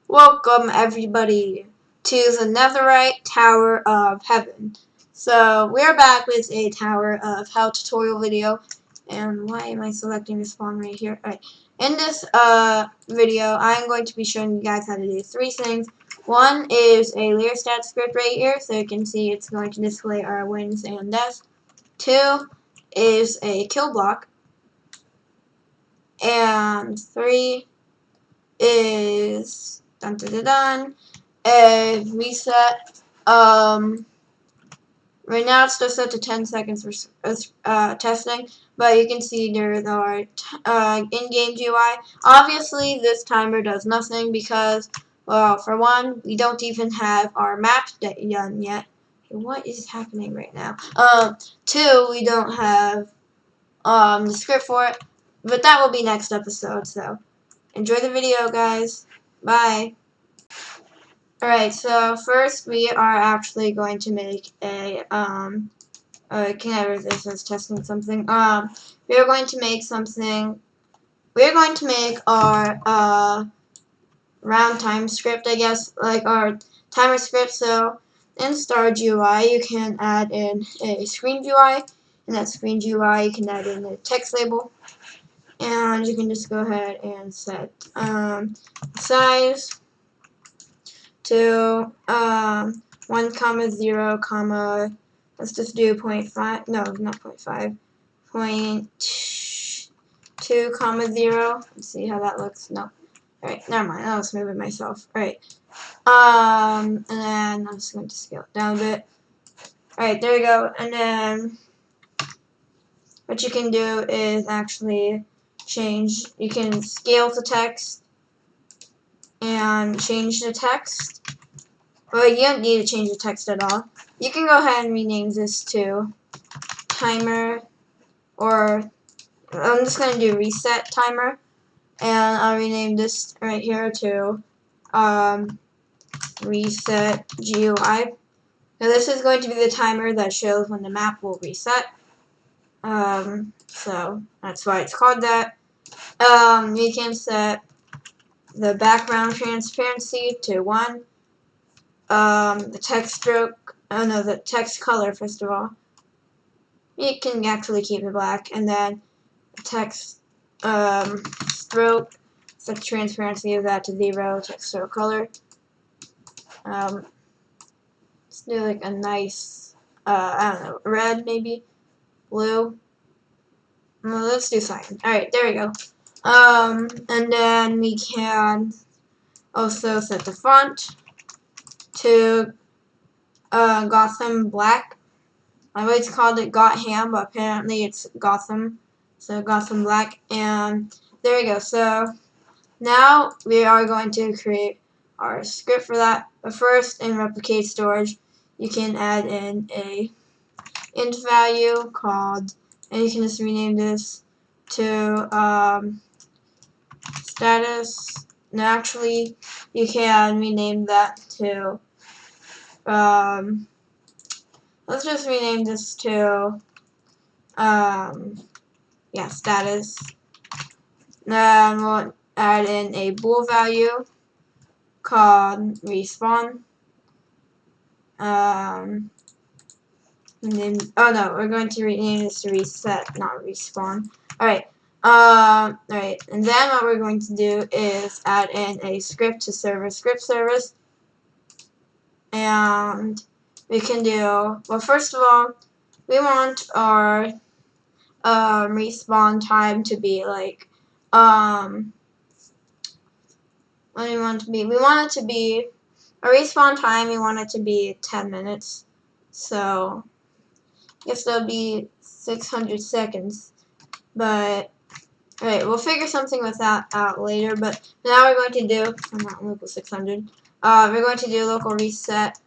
Welcome everybody to the Netherite Tower of Heaven. So we're back with a Tower of Hell tutorial video, and why am I selecting the spawn right here? Alright, in this video I'm going to be showing you guys how to do three things. One is a leaderstats script right here, so you can see it's going to display our wins and deaths. Two is a kill block, and three is a reset. Right now it's just set to 10 seconds for testing, but you can see there are in-game GUI. Obviously, this timer does nothing because, well, for one, we don't even have our map done yet. What is happening right now? Two, we don't have the script for it, but that will be next episode. So enjoy the video, guys. Bye. Alright, so first we are actually going to make a, this is testing something, we are going to make something, we're going to make our, round time script, I guess, like our timer script. So in Star GUI, you can add in a screen GUI, and that screen GUI, you can add in a text label, and you can just go ahead and set, size to 1 comma 0 comma, let's just do 0.5, no, not 0.5, 0.2 comma 0. Let's see how that looks. No, alright, never mind, I'll just move it myself. Alright, and then I'm just going to scale it down a bit. Alright, there we go. And then what you can do is actually change, you can scale the text and change the text. Well, you don't need to change the text at all. You can go ahead and rename this to timer, or I'm just going to do reset timer, and I'll rename this right here to reset GUI. Now this is going to be the timer that shows when the map will reset. So that's why it's called that. You can set the background transparency to 1. The text stroke, the text color, first of all. You can actually keep it black, and then the text stroke, set the transparency of that to 0, text stroke color. Let's do like a nice, I don't know, red maybe, blue. Well, let's do cyan. Alright, there we go. And then we can also set the font to Gotham Black. I always called it Gotham, but apparently it's Gotham. So Gotham Black. And there we go. So now we are going to create our script for that. But first, in replicate storage, you can add in a int value called, and you can just rename this to status. No, actually, you can rename that to let's just rename this to, status. Then we'll add in a bool value called respawn. And then, we're going to rename this to reset, not respawn. Alright, alright, and then what we're going to do is add in a script to script service. And we can do, well, first of all, we want our respawn time to be like, what do we want it to be? We want it to be, a respawn time, we want it to be 10 minutes. So, I guess that'll be 600 seconds. But, alright, we'll figure something with that out later. But now we're going to do, not local 600, we're going to do local reset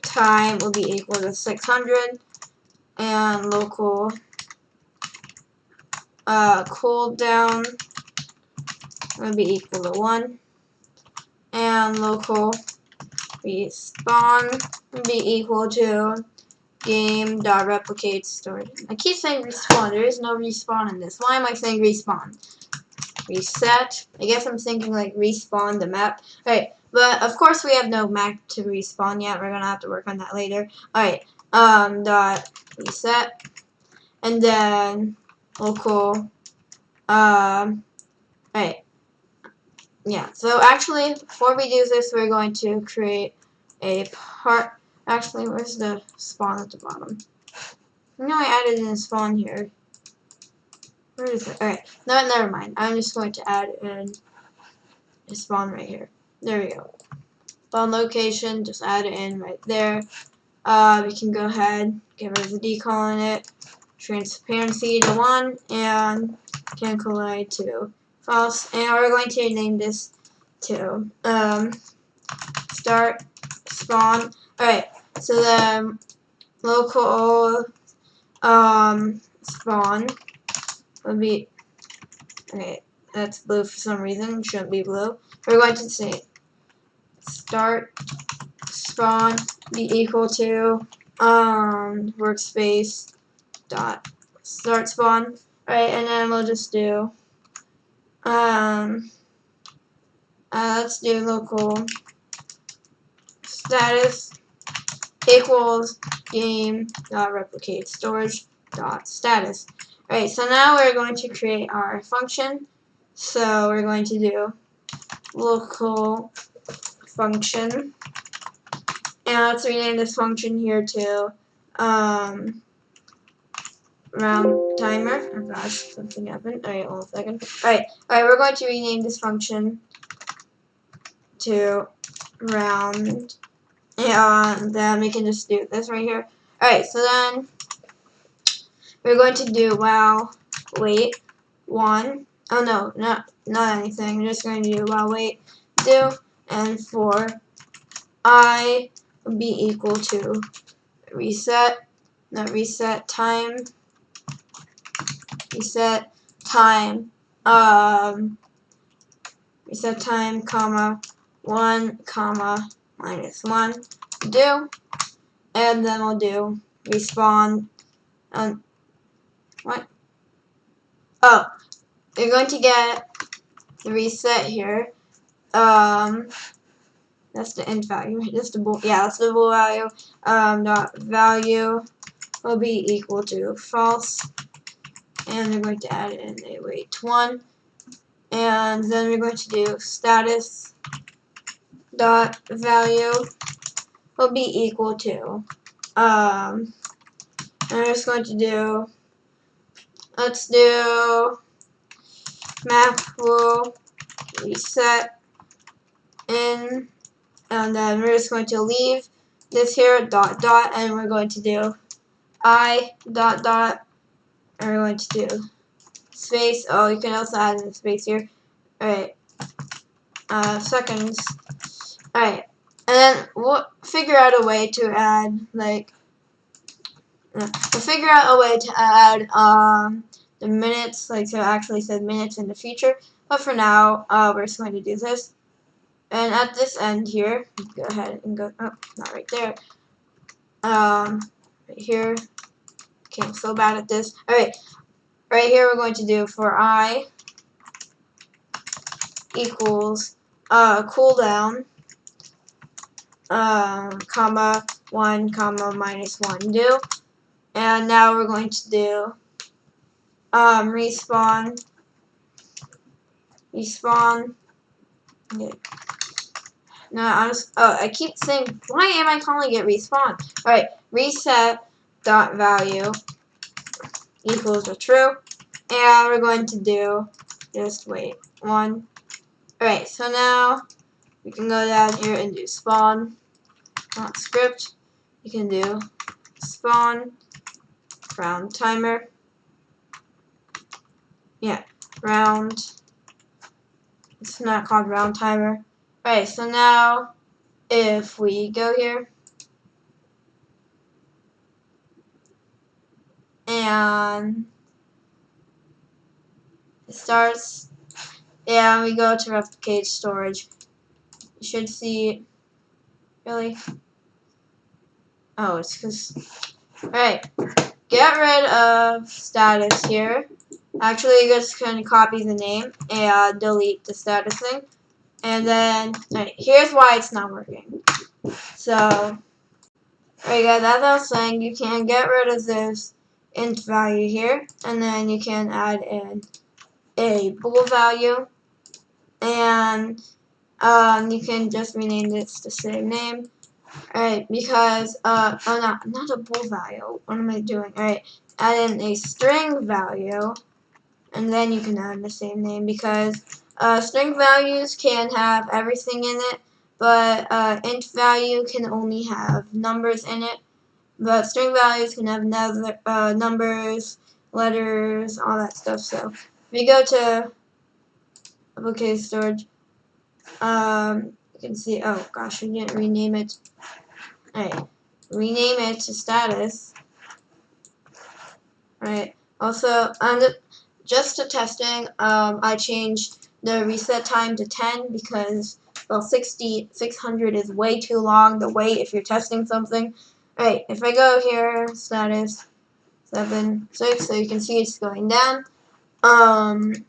time will be equal to 600, and local cooldown will be equal to 1, and local respawn will be equal to game.replicate storage. I keep saying respawn. There is no respawn in this. Why am I saying respawn? reset. I guess I'm thinking like respawn the map. Alright, but of course we have no map to respawn yet. We're gonna have to work on that later. Alright, dot reset. And then local, alright. Yeah, so actually, before we do this, we're going to create a part. Actually, where's the spawn at the bottom? No, I added in a spawn here. Where is it? Alright, no, never mind. I'm just going to add in a spawn right here. There we go. Spawn location, just add it in right there. We can go ahead, get rid of the decal on it, transparency to 1, and can collide to false. And we're going to name this to start spawn. Alright, so then local spawn would be, okay, that's blue for some reason, shouldn't be blue. We're going to say start spawn be equal to workspace dot start spawn. Alright, and then we'll just do let's do local status equals game dot replicate storage dot status. Alright, so now we're going to create our function. So we're going to do local function, and let's rename this function here to round timer. Oh gosh, something happened. Alright, hold on a second. Alright, we're going to rename this function to round, and then we can just do this right here. Alright, so then we're going to do while wait 1. Oh no, not anything. We're just going to do while wait do, and for I be equal to reset time comma 1 comma -1 do, and then we'll do respawn. What? Oh, you're going to get the reset here. That's the end value. That's the bool. Yeah, that's the bool value. Dot value will be equal to false, and we're going to add in a wait 1, and then we're going to do status dot value will be equal to and we're just going to do, let's do map will reset in, and then we're just going to leave this here dot dot, and we're going to do I dot dot, and we're going to do space. Oh, you can also add in a space here. Alright, seconds. Alright, and then we'll figure out a way to add, like, we'll figure out a way to add the minutes, like to actually set minutes in the future. But for now, we're just going to do this. And at this end here, go ahead and go, oh, not right there. Right here. Okay, I'm so bad at this. Alright, right here we're going to do for I equals cooldown, comma 1 comma -1 do. And now we're going to do respawn. Okay. No, I keep saying, why am I calling it respawn? Alright, reset dot value equals to true, and we're going to do just wait 1. Alright, so now we can go down here and do spawn, not script. You can do spawn round timer. Yeah, round. It's not called round timer. Alright, so now if we go here and it starts, and we go to replicate storage, you should see, really? Oh, it's because, alright, get rid of status here, Actually, you just can copy the name and delete the status thing. And then, right, here's why it's not working. So, there you go, as I was saying, you can get rid of this int value here, and then you can add in a bool value, and you can just rename this the same name. Alright, because, not a bool value. What am I doing? Alright, add in a string value, and then you can add the same name, because string values can have everything in it, but int value can only have numbers in it. But string values can have numbers, letters, all that stuff. So if we go to uppercase storage, you can see, oh gosh, we didn't rename it. Alright, rename it to status. Alright, also, just to testing, I changed the reset time to 10 because, well, 600 is way too long to wait if you're testing something. Alright, if I go here, status 7, 6, so you can see it's going down. Alright,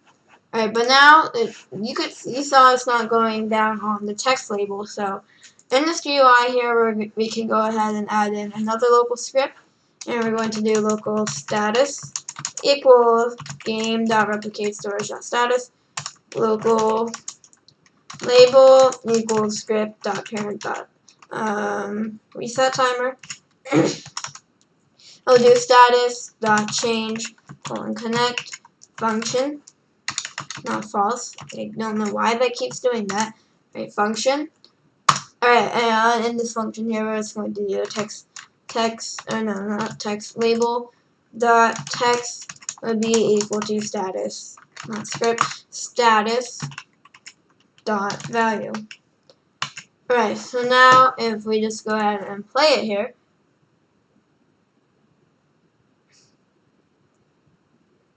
but now you saw it's not going down on the text label. So in this GUI here, we can go ahead and add in another local script, and we're going to do local status equals game.replicate_storage.status local label equals script.parent. Reset timer. I'll do status.change connect function, not false. I don't know why that keeps doing that. Right, function. Alright, and in this function here, we're just going to do label dot text would be equal to status, not script, status dot value. Alright, so now if we just go ahead and play it here,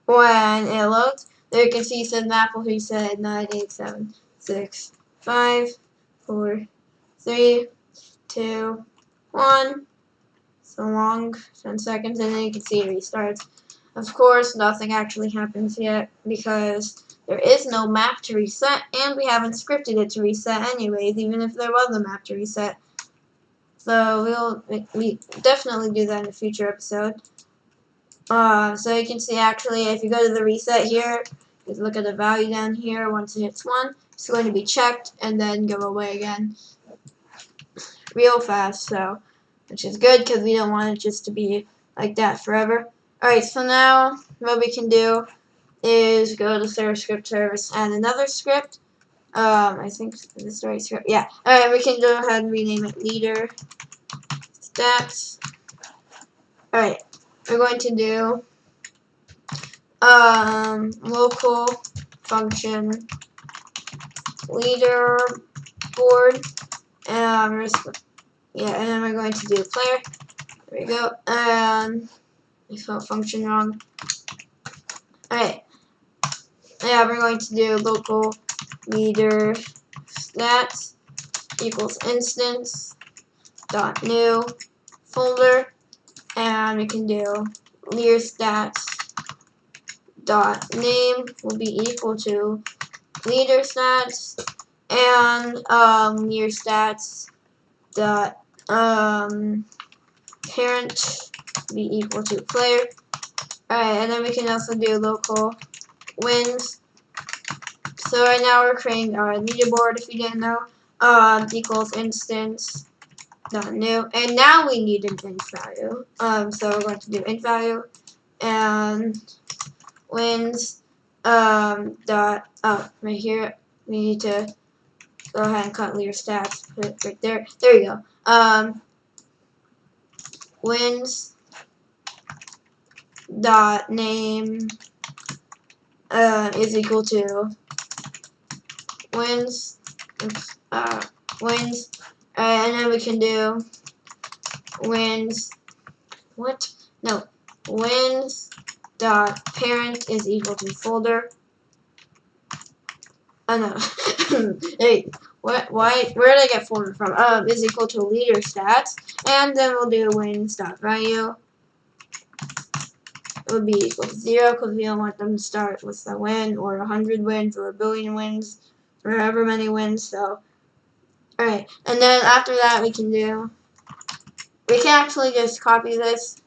when it loads, there you can see it says Maple who said 9, 8, 7, 6, 5, 4, 3, 2, 1. So long, 10 seconds, and then you can see it restarts. Of course, nothing actually happens yet because there is no map to reset, and we haven't scripted it to reset anyways, even if there was a map to reset. So we definitely do that in a future episode. So you can see actually if you go to the reset here, you look at the value down here. Once it hits 1, it's going to be checked and then go away again real fast. So, which is good because we don't want it just to be like that forever. Alright, so now what we can do is go to server script service and another script. I think this is the right script. Yeah. Alright, we can go ahead and rename it leader stats. Alright, we're going to do local function leaderboard, and and then we're going to do player. There we go. And I spelled function wrong. Alright. Yeah, we're going to do local leader stats equals instance dot new folder, and we can do leader stats dot name will be equal to leader stats, and leader stats dot parent be equal to player. Alright, and then we can also do local wins. So right now we're creating our leaderboard, if you didn't know, equals instance dot new, and now we need an int value. So we're going to do int value and wins dot right here. We need to go ahead and cut leader stats. Put it right there. There you go. Wins dot name is equal to wins wins, and then we can do wins wins dot parent is equal to folder. Oh no. Hey, where did I get folder from? Is equal to leader stats, and then we'll do wins dot value would be equal to 0 because we don't want them to start with a win or 100 wins or 1,000,000,000 wins or however many wins. So, alright, and then after that we can actually just copy this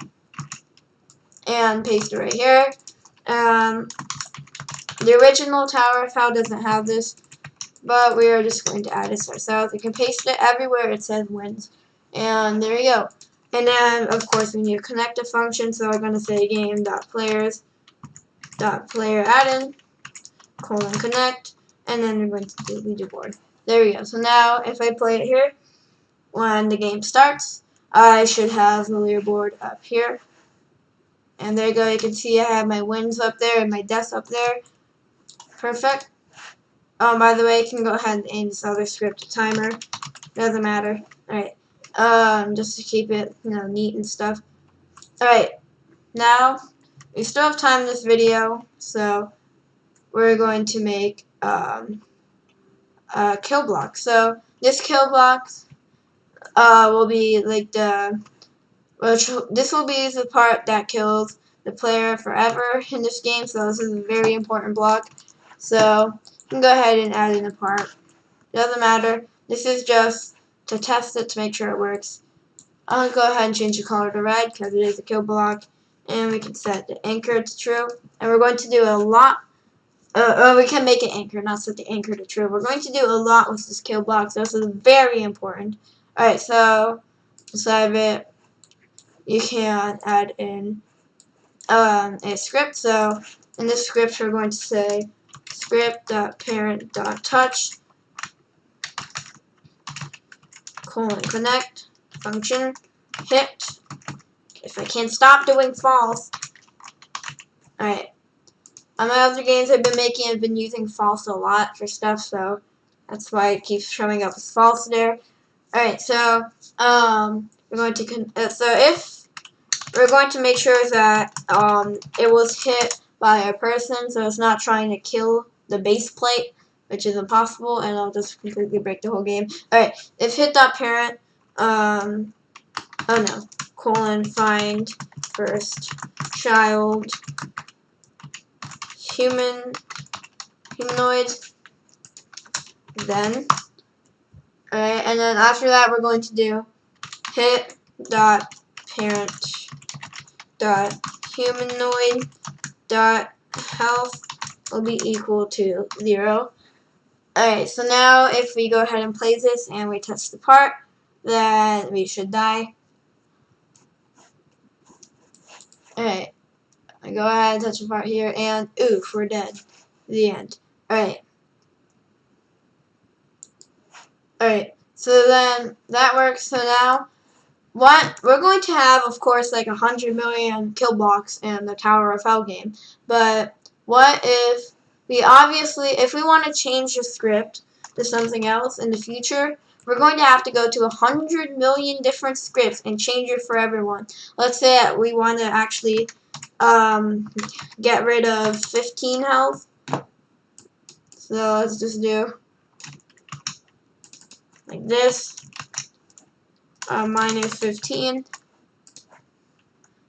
and paste it right here. The original Tower of Hell doesn't have this, but we are just going to add this ourselves. We can paste it everywhere it says wins. And there you go. And then, of course, we need to connect a function, so we're going to say game.players.playerAddIn, :connect, and then we're going to do leaderboard. There we go. So now, if I play it here, when the game starts, I should have the leaderboard up here. And there you go. You can see I have my wins up there and my deaths up there. Perfect. By the way, you can go ahead and aim this other script timer. Doesn't matter. Alright. Just to keep it, neat and stuff. Alright. Now, we still have time in this video, so we're going to make a kill block. So this kill block will be like this will be the part that kills the player forever in this game. So this is a very important block. So you can go ahead and add in a part. Doesn't matter. This is just to test it to make sure it works. I'll go ahead and change the color to red because it is a kill block. And we can set the anchor to true. And we're going to do a lot. We can make it anchor, not set the anchor to true. We're going to do a lot with this kill block, so this is very important. Alright, so inside of it, you can add in a script. So in this script, we're going to say script.parent.touch :connect function hit. If I can't stop doing false. Alright. On my other games I've been making, I've been using false a lot for stuff, so that's why it keeps showing up as false there. Alright, so we're going to if we're going to make sure that it was hit by a person, so it's not trying to kill the base plate, which is impossible, and I'll just completely break the whole game. Alright, if hit.parent :find first child humanoid, then alright, and then after that we're going to do hit.parent.humanoid.health will be equal to 0. Alright, so now if we go ahead and play this and we touch the part, then we should die. Alright, I go ahead and touch the part here, and oof, we're dead. The end. Alright. Alright, so then that works. So now, what we're going to have, of course, like 100 million kill blocks in the Tower of Hell game. But what if if we want to change the script to something else in the future, we're going to have to go to 100 million different scripts and change it for everyone. Let's say that we want to actually get rid of 15 health. So let's just do like this, minus 15.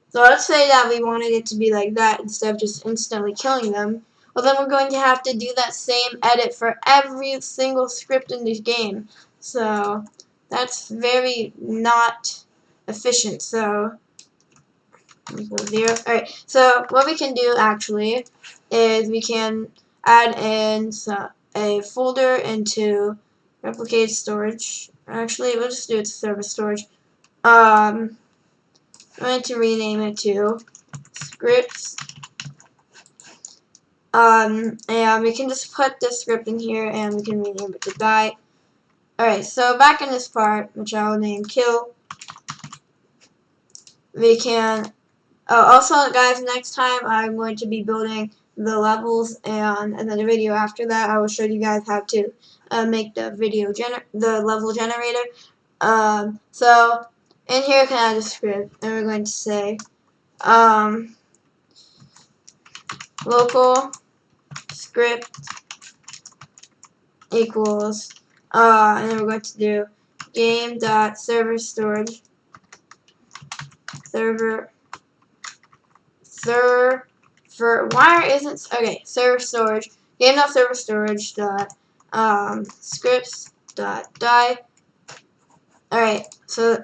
So let's say that we wanted it to be like that instead of just instantly killing them. Well, then we're going to have to do that same edit for every single script in this game. So that's very not efficient. So equals 0. Alright, so what we can do actually is we can add in a folder into replicated storage. Actually, we'll just do it to service storage. I'm going to rename it to scripts. And we can just put this script in here and we can rename it to die. Alright, so back in this part, which I will name kill, we can also, guys, next time I'm going to be building the levels, and in the video after that I will show you guys how to make the level generator. So in here you can add a script, and we're going to say local script equals and then we're going to do game.server storage why isn't okay server storage game.server storage dot scripts dot die. Alright, so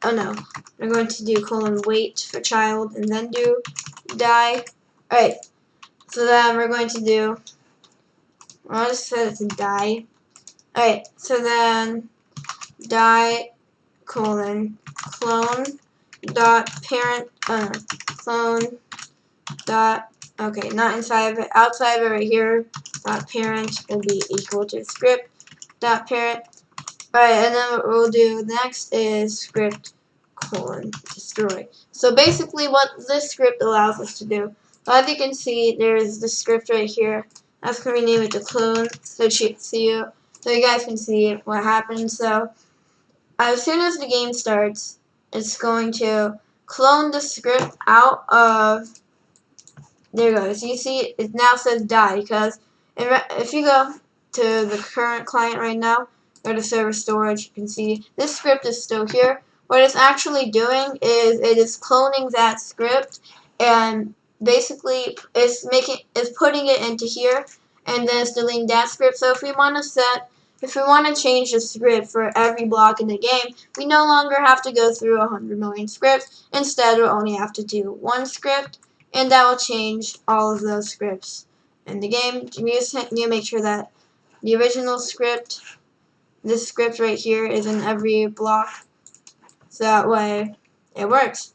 oh no, we're going to do wait for child and then do die. Alright, so then we're going to do, I'll just set it to die. Alright, so then die clone dot parent clone dot, okay, not inside of it, outside of it right here, dot parent will be equal to script dot parent. Alright, and then what we'll do next is script destroy. So basically what this script allows us to do, as you can see, there's the script right here. I was going to rename it to clone so you guys can see what happens. So as soon as the game starts, it's going to clone the script out of, there it goes. You see it now says die because if you go to the current client right now, go to server storage, you can see this script is still here. What it's actually doing is it is cloning that script and basically it's putting it into here and then it's deleting that script. So if we want to change the script for every block in the game, we no longer have to go through 100 million scripts. Instead, we'll only have to do one script, and that will change all of those scripts in the game. You need to make sure that the original script, this script right here, is in every block, so that way it works.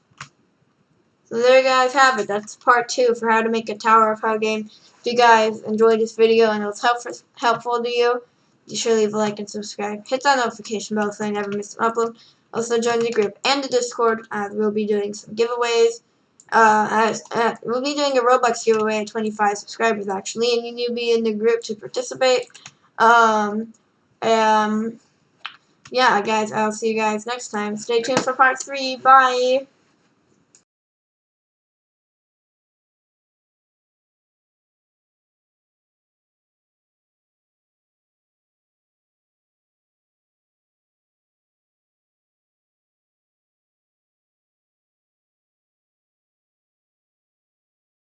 So there you guys have it. That's part 2 for how to make a Tower of Hell game. If you guys enjoyed this video and it was helpful to you, be sure to leave a like and subscribe. Hit that notification bell so you never miss an upload. Also join the group and the Discord. We'll be doing some giveaways. We'll be doing a Robux giveaway at 25 subscribers actually, and you need to be in the group to participate. Yeah, guys, I'll see you guys next time. Stay tuned for part 3. Bye.